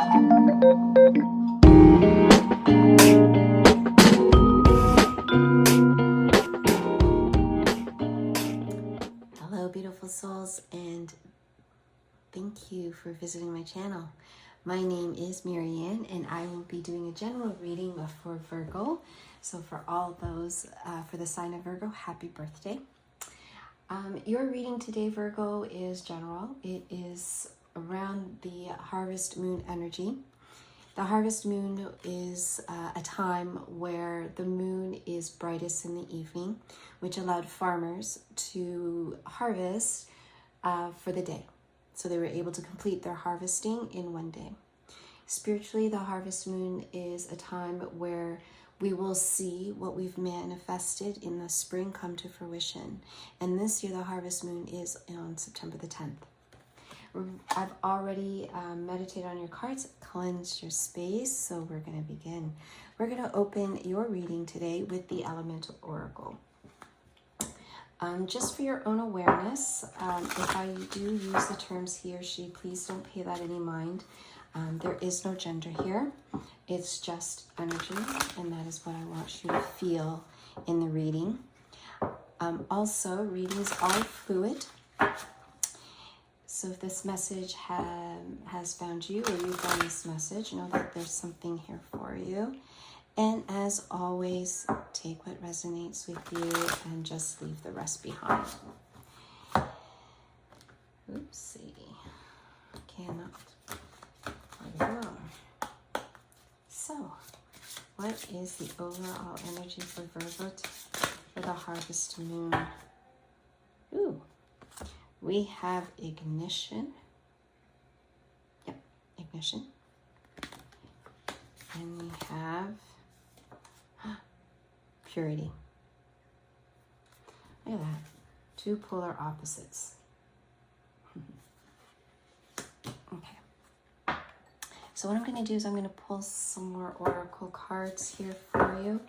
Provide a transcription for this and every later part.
Hello, beautiful souls, and thank you for visiting my channel. My name is Marianne, and I will be doing a general reading for Virgo. So for all those for the sign of Virgo, happy birthday. Your reading today, Virgo, is general. It is around the harvest moon energy. The harvest moon is a time where the moon is brightest in the evening, which allowed farmers to harvest for the day. So they were able to complete their harvesting in one day. Spiritually, the harvest moon is a time where we will see what we've manifested in the spring come to fruition. And this year, the harvest moon is on September the 10th. I've already meditated on your cards, cleansed your space, so we're going to begin. We're going to open your reading today with the Elemental Oracle. Just for your own awareness, if I do use the terms he or she, please don't pay that any mind. There is no gender here. It's just energy, and that is what I want you to feel in the reading. Also, readings are fluid. So if this message has found you, or you found this message, know that there's something here for you. And as always, take what resonates with you and just leave the rest behind. Oopsie. Cannot. There we go. So, what is the overall energy for Virgo for the harvest moon? Ooh. We have ignition. Yep, ignition. And we have purity. Look at that. Two polar opposites. Okay. So what I'm going to do is I'm going to pull some more oracle cards here for you.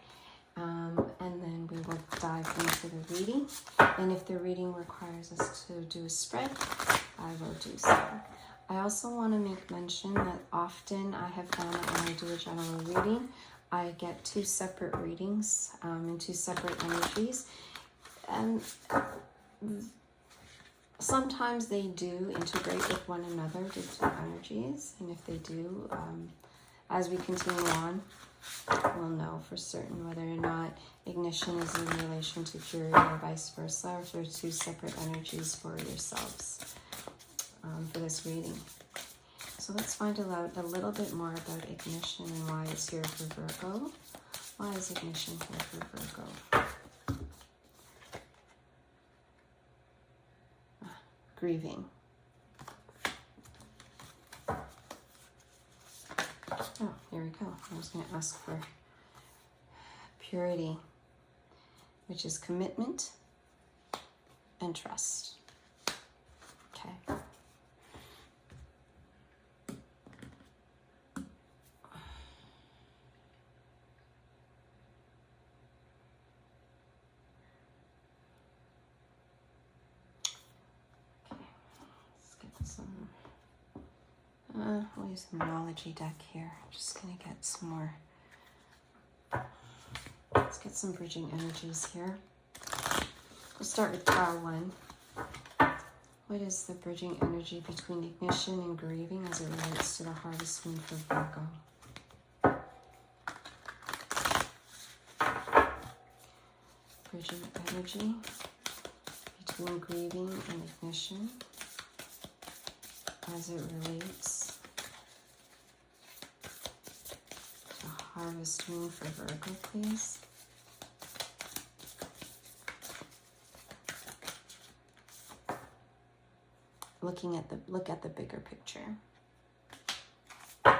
And then we will dive into the reading. And if the reading requires us to do a spread, I will do so. I also want to make mention that often I have found that when I do a general reading, I get two separate readings and two separate energies. And sometimes they do integrate with one another, the two energies. And if they do, as we continue on, we'll know for certain whether or not ignition is in relation to purity or vice versa, or if there are two separate energies for yourselves for this reading. So let's find out a little bit more about ignition and why it's here for Virgo. Why is ignition here for Virgo? Grieving. Oh, here we go. I was going to ask for purity, which is commitment and trust. Okay. Let's get some. We'll use the Moonology deck here. I'm just going to get some more. Let's get some bridging energies here. We'll start with pile one. What is the bridging energy between ignition and grieving as it relates to the harvest moon for Virgo? Bridging energy between grieving and ignition as it relates to harvest moon for Virgo, please. Look at the bigger picture. Okay.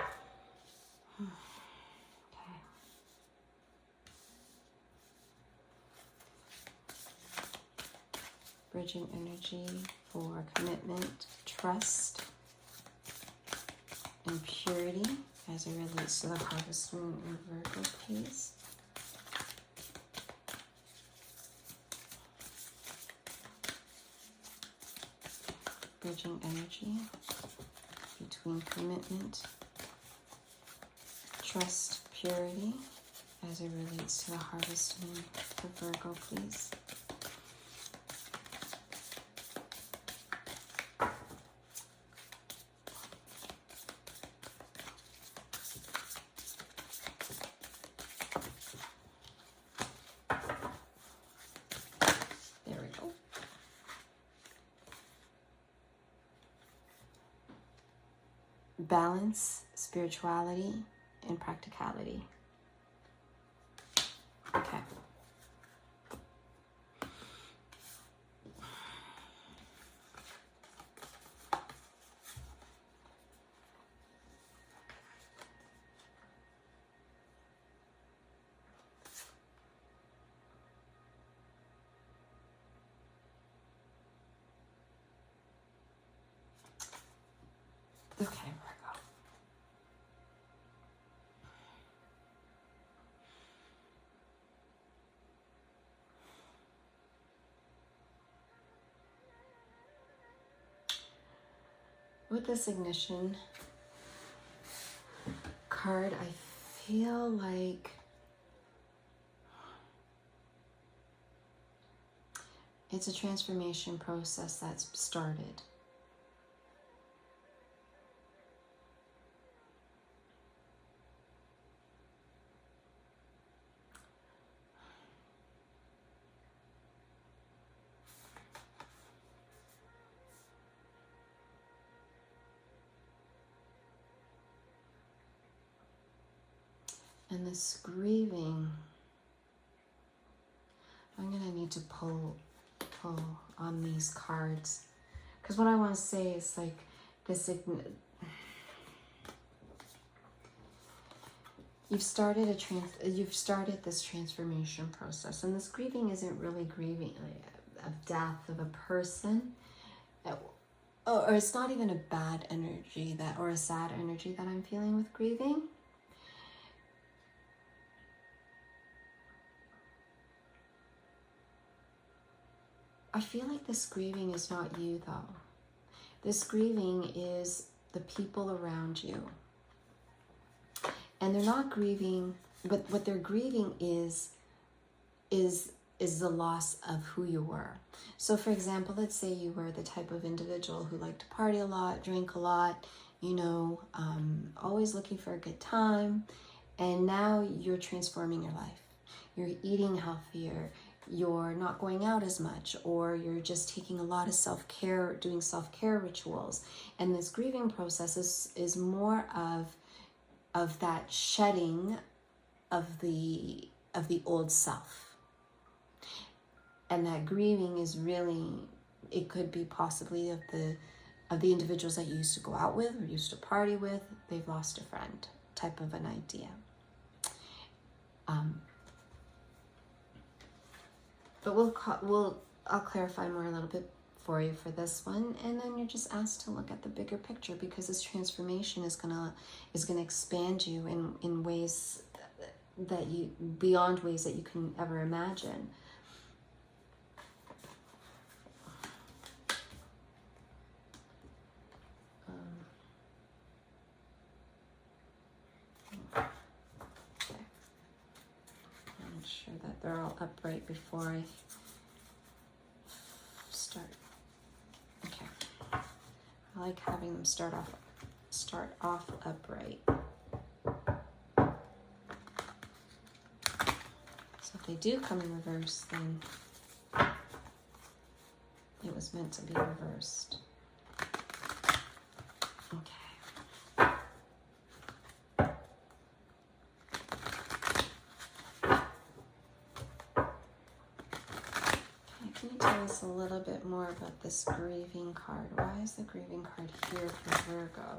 Bridging energy for commitment, trust, and purity as it relates to the harvest moon in Virgo, please. Bridging energy between commitment trust purity as it relates to the harvest moon for Virgo, please. There we go. Balance, spirituality, and practicality. Okay. Okay, Virgo. With this ignition card, I feel like it's a transformation process that's started. And this grieving, I'm gonna need to pull on these cards, because what I want to say is like this. You've started this transformation process, and this grieving isn't really grieving like a death of a person, or it's not even a bad energy or a sad energy that I'm feeling with grieving. I feel like this grieving is not you, though. This grieving is the people around you. And they're not grieving, but what they're grieving is the loss of who you were. So for example, let's say you were the type of individual who liked to party a lot, drink a lot, you know, always looking for a good time. And now you're transforming your life. You're eating healthier. You're not going out as much, or you're just taking a lot of self-care, doing self-care rituals. And this grieving process is more of that shedding of the old self. And that grieving is really, it could be possibly of the individuals that you used to go out with or used to party with. They've lost a friend, type of an idea. But I'll clarify more a little bit for you for this one, and then you're just asked to look at the bigger picture, because this transformation is gonna expand you in ways that you, beyond ways that you can ever imagine. Okay. I'm sure that they're all upright before I start. Okay. I like having them start off upright. So if they do come in reverse, then it was meant to be reversed. Okay. Can you tell us a little bit more about this grieving card? Why is the grieving card here for Virgo?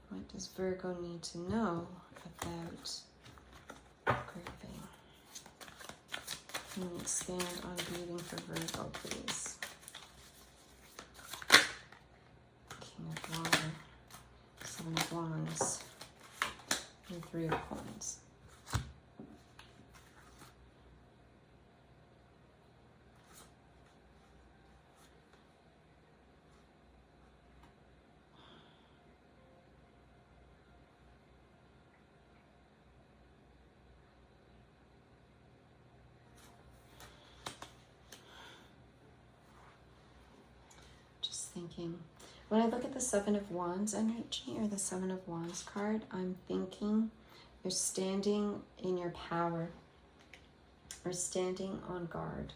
What does Virgo need to know about grieving? Can you expand on grieving for Virgo, please? King of Water, Seven of Wands, and Three of Coins. thinking. When I look at the Seven of Wands energy or the Seven of Wands card, I'm thinking you're standing in your power or standing on guard.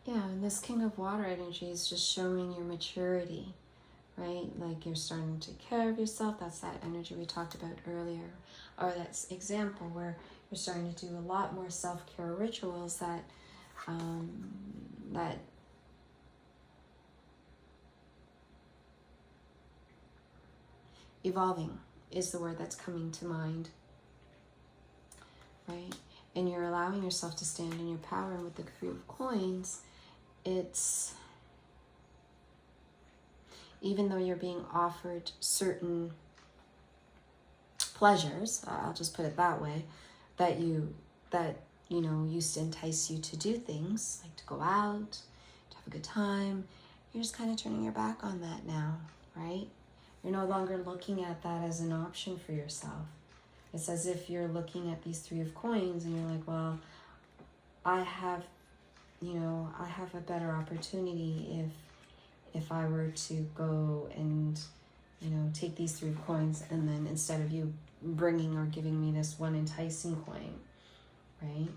Yeah, and this King of Water energy is just showing your maturity, right? Like you're starting to take care of yourself. That's that energy we talked about earlier. Or that example where you're starting to do a lot more self-care rituals that evolving is the word that's coming to mind, right? And you're allowing yourself to stand in your power. And with the Three of Coins, it's, even though you're being offered certain pleasures, I'll just put it that way, that you know used to entice you to do things like to go out, to have a good time, you're just kind of turning your back on that now, right? You're no longer looking at that as an option for yourself. It's as if you're looking at these Three of Coins and you're like, well, I have a better opportunity if I were to go and, take these Three of Coins, and then instead of you bringing or giving me this one enticing coin, right?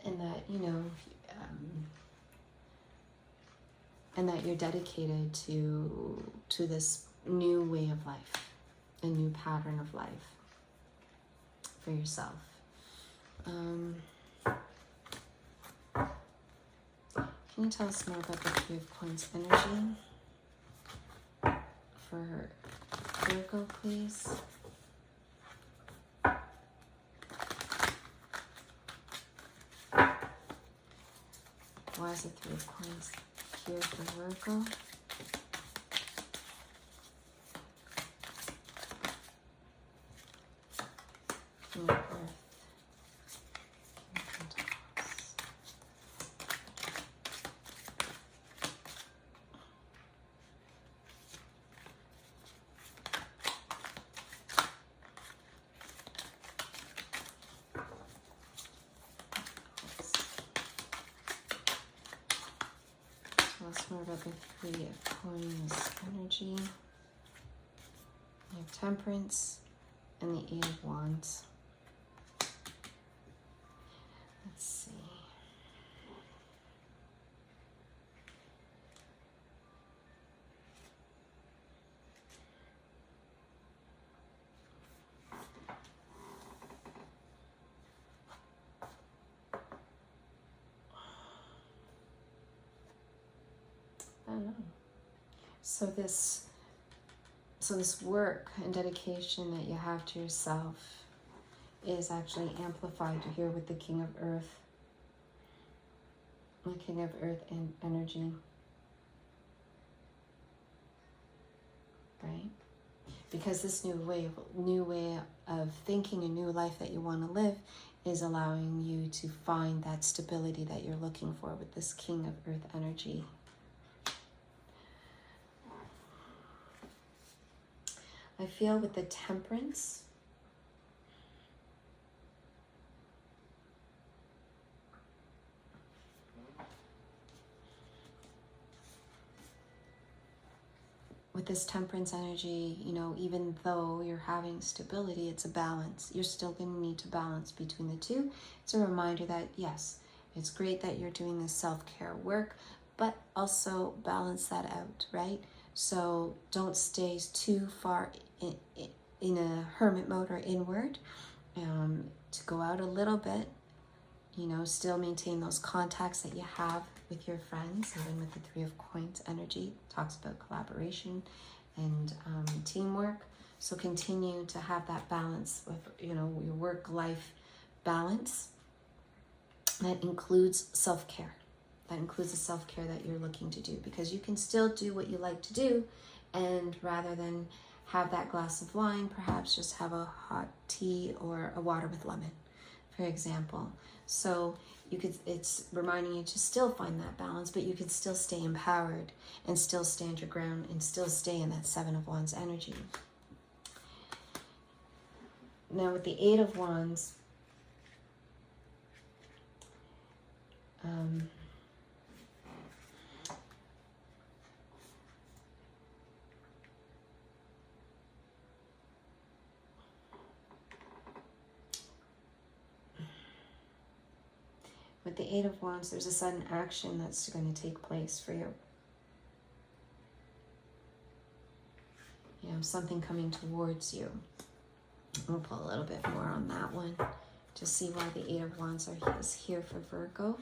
And that, and that you're dedicated to this new way of life, a new pattern of life for yourself. Can you tell us more about the Three of Coins energy for Virgo, please? Why is the Three of Coins here for Virgo? King of Earth. Tell us more about the Three of Coins energy. You have Temperance and the Eight of Wands. Let's see. I don't know. So this work and dedication that you have to yourself is actually amplified here with the King of Earth. The King of Earth and energy. Right? Because this new way of thinking, a new life that you want to live, is allowing you to find that stability that you're looking for with this King of Earth energy. I feel with the Temperance, with this Temperance energy, even though you're having stability, it's a balance. You're still going to need to balance between the two. It's a reminder that, yes, it's great that you're doing this self-care work, but also balance that out, right? So don't stay too far in a hermit mode or inward. To go out a little bit, You know, still maintain those contacts that you have with your friends. Even with the Three of Coins energy, talks about collaboration and teamwork. So continue to have that balance with, you know, your work-life balance. That includes self-care. That includes the self-care that you're looking to do, because you can still do what you like to do, and rather than have that glass of wine, perhaps just have a hot tea or a water with lemon, for example. So it's reminding you to still find that balance, but you can still stay empowered and still stand your ground and still stay in that Seven of Wands energy. Now with the Eight of Wands, with the Eight of Wands, there's a sudden action that's going to take place for you. You know, something coming towards you. We'll pull a little bit more on that one to see why the Eight of Wands is here for Virgo.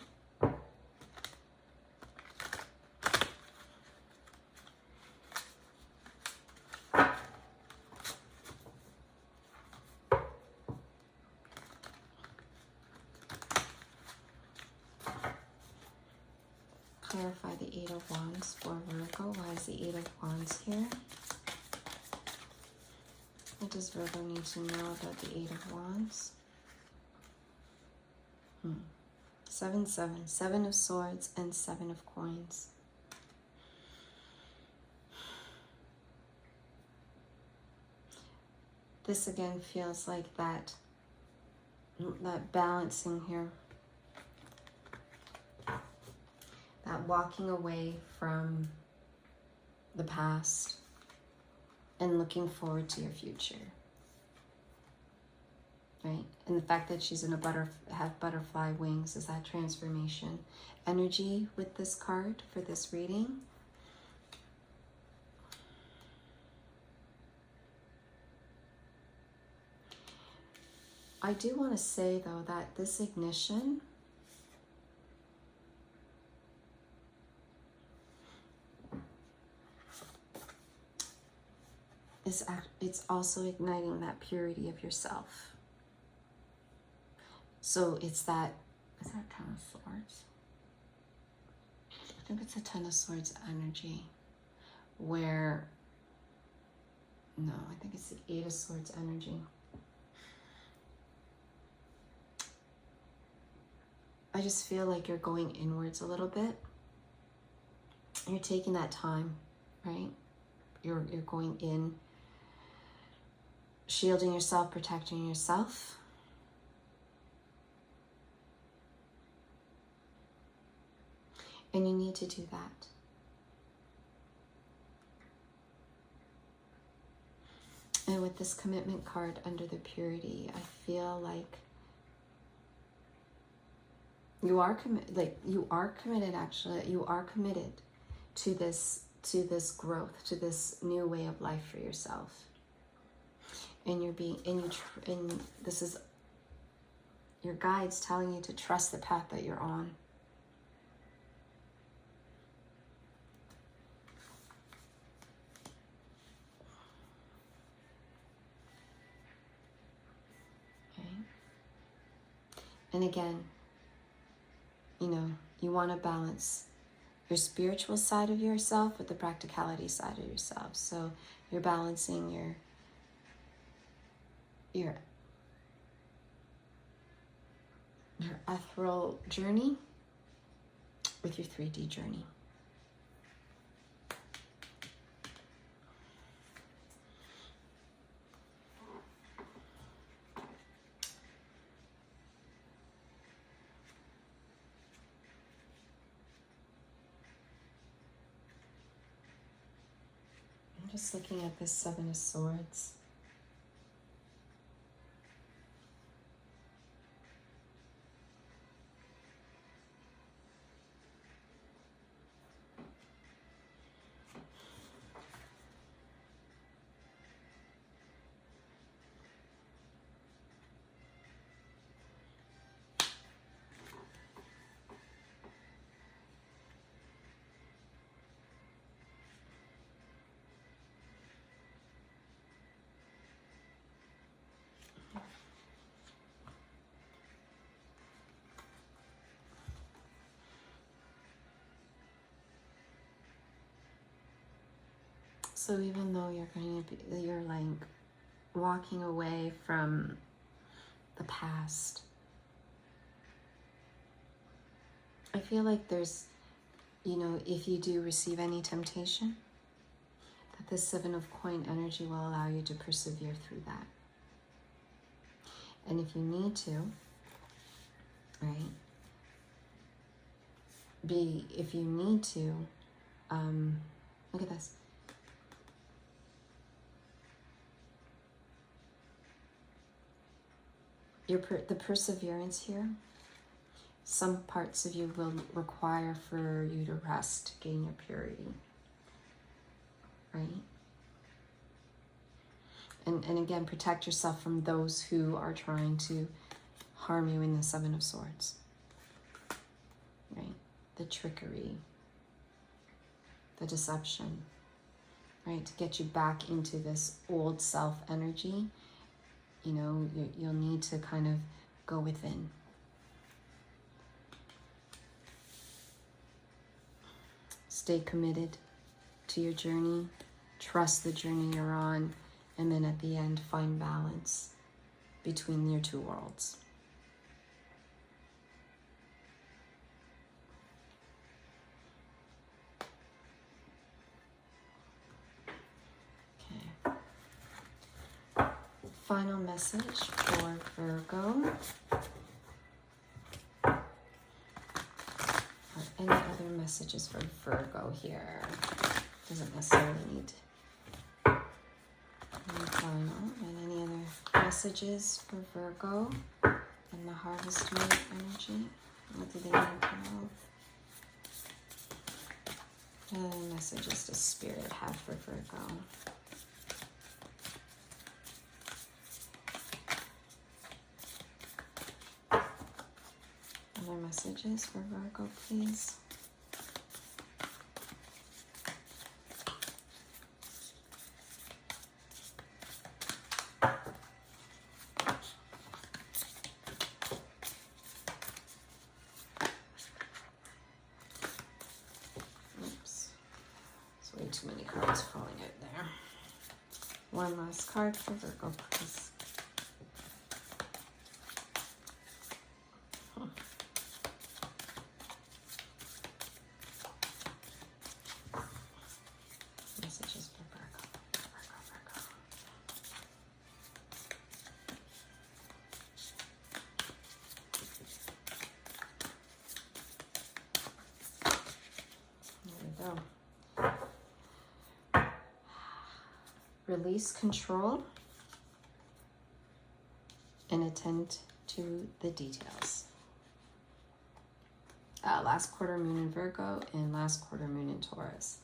Clarify the Eight of Wands for Virgo. Why is the Eight of Wands here? What does Virgo need to know about the Eight of Wands? 7, 7. 7 of Swords and 7 of Coins. This again feels like that balancing here. That walking away from the past and looking forward to your future, right? And the fact that she's in a have butterfly wings is that transformation energy with this card for this reading. I do want to say though that this ignition it's also igniting that purity of yourself. So it's that, is that Ten of Swords? I think it's a Ten of Swords energy where, no, I think it's the Eight of Swords energy. I just feel like you're going inwards a little bit. You're taking that time, right? You're going in, shielding yourself, protecting yourself. And you need to do that. And with this commitment card under the purity, I feel like you are committed actually. You are committed to this growth, to this new way of life for yourself. And and this is your guides telling you to trust the path that you're on. Okay. And again, you know, you want to balance your spiritual side of yourself with the practicality side of yourself. So you're balancing your ethereal journey with your 3D journey. I'm just looking at this Seven of Swords. So even though you're like walking away from the past, I feel like there's, if you do receive any temptation, that the Seven of Coin energy will allow you to persevere through that. And if you need to, right, if you need to, look at this. The perseverance here, some parts of you will require for you to rest, gain your purity, right? And again, protect yourself from those who are trying to harm you in the Seven of Swords, right? The trickery, the deception, right? To get you back into this old self energy, you'll need to kind of go within. Stay committed to your journey, trust the journey you're on, and then at the end, find balance between your two worlds. Final message for Virgo. Or any other messages for Virgo here. Doesn't necessarily need any final. And any other messages for Virgo and the Harvest Moon energy. What do they need to know? What other messages does Spirit have for Virgo? Other messages for Virgo, please. Oops. There's way too many cards falling out there. One last card for Virgo, please. Messages for Virgo. There we go. Release control and attend to the details. Last quarter moon in Virgo and last quarter moon in Taurus.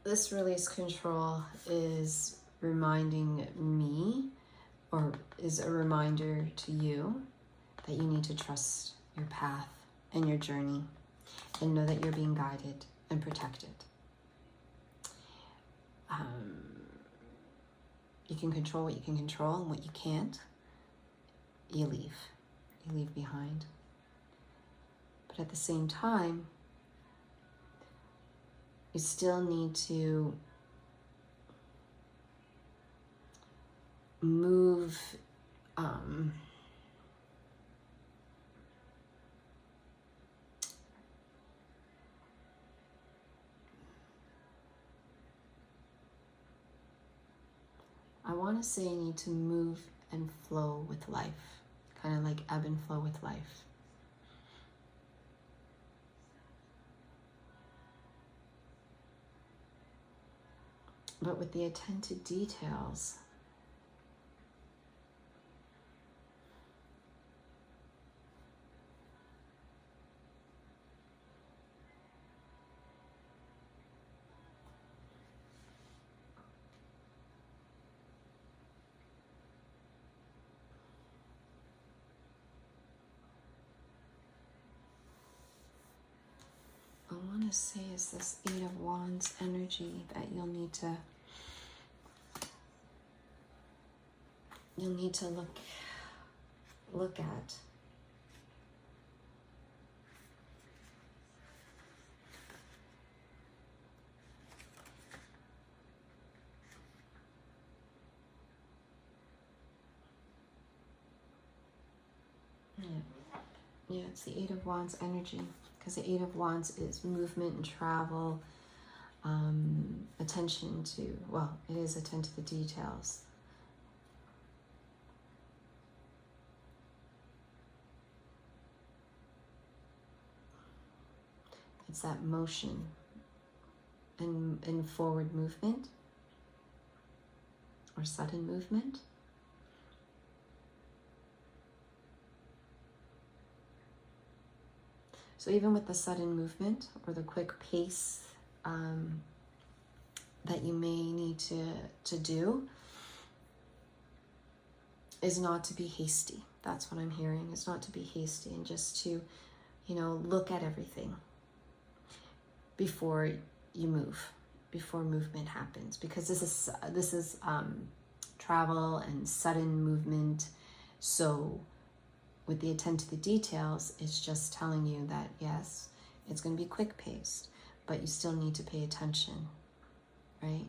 This release control is reminding me, or is a reminder to you, that you need to trust your path and your journey and know that you're being guided and protected. You can control what you can control, and what you can't, you leave behind. But at the same time, you still need to move I want to say you need to move and flow with life, kind of like ebb and flow with life. But with the attentive details, I want to say is this Eight of Wands energy that you'll need to look at. Yeah, it's the Eight of Wands energy, because the Eight of Wands is movement and travel, attention to, well, it is attend to the details. It's that motion and forward movement or sudden movement. So even with the sudden movement or the quick pace that you may need to do, is not to be hasty. That's what I'm hearing, is not to be hasty, and just to, you know, look at everything before you move, before movement happens, because this is travel and sudden movement. So with the attend to the details, it's just telling you that yes, it's going to be quick paced, but you still need to pay attention, right?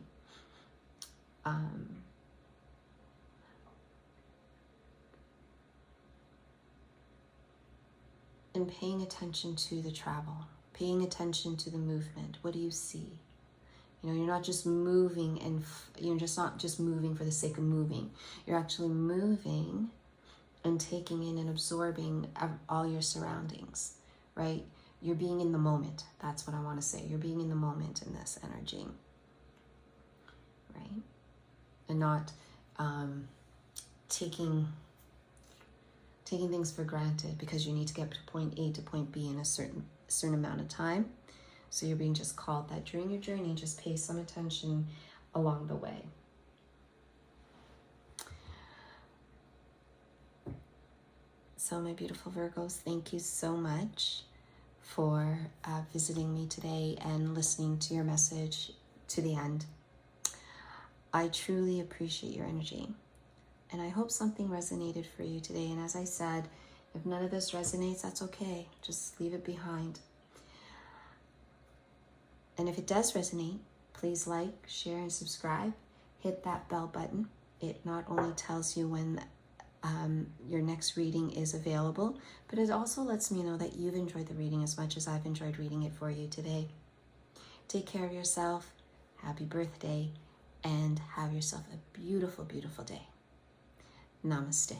And paying attention to the travel, paying attention to the movement. What do you see? You know, you're not just moving, and you're just not just moving for the sake of moving. You're actually moving and taking in and absorbing all your surroundings, right? You're being in the moment. That's what I want to say. You're being in the moment in this energy, right? And not taking things for granted because you need to get to point A to point B in a certain amount of time. So you're being just called that during your journey. Just pay some attention along the way. So my beautiful Virgos, thank you so much for visiting me today and listening to your message to the end. I truly appreciate your energy, and I hope something resonated for you today. And as I said, if none of this resonates, that's okay. Just leave it behind. And if it does resonate, please like, share, and subscribe. Hit that bell button. It not only tells you when your next reading is available, but it also lets me know that you've enjoyed the reading as much as I've enjoyed reading it for you today. Take care of yourself. Happy birthday, and have yourself a beautiful, beautiful day. Namaste.